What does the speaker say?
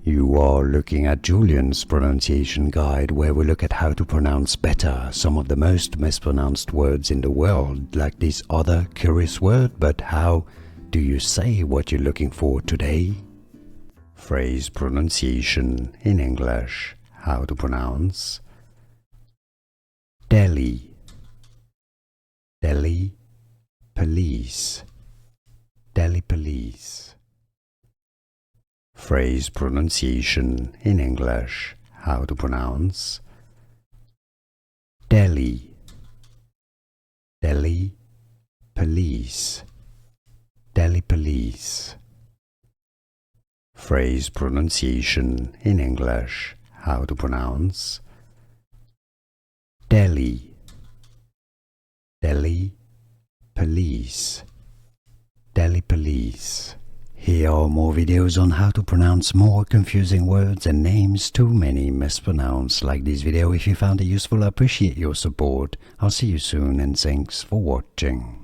You are looking at Julian's pronunciation guide, where we look at how to pronounce better some of the most mispronounced words in the world, like this other curious word. But how do you say what you're looking for today? Phrase pronunciation in English. How to pronounce Delhi, Delhi police, Delhi police. Phrase pronunciation in English. How to pronounce Delhi, Delhi police, Delhi police. Phrase pronunciation in English. How to pronounce Delhi, Delhi police, Delhi police. Here are more videos on how to pronounce more confusing words and names too many mispronounced. Like this video if you found it useful. I appreciate your support. I'll see you soon and thanks for watching.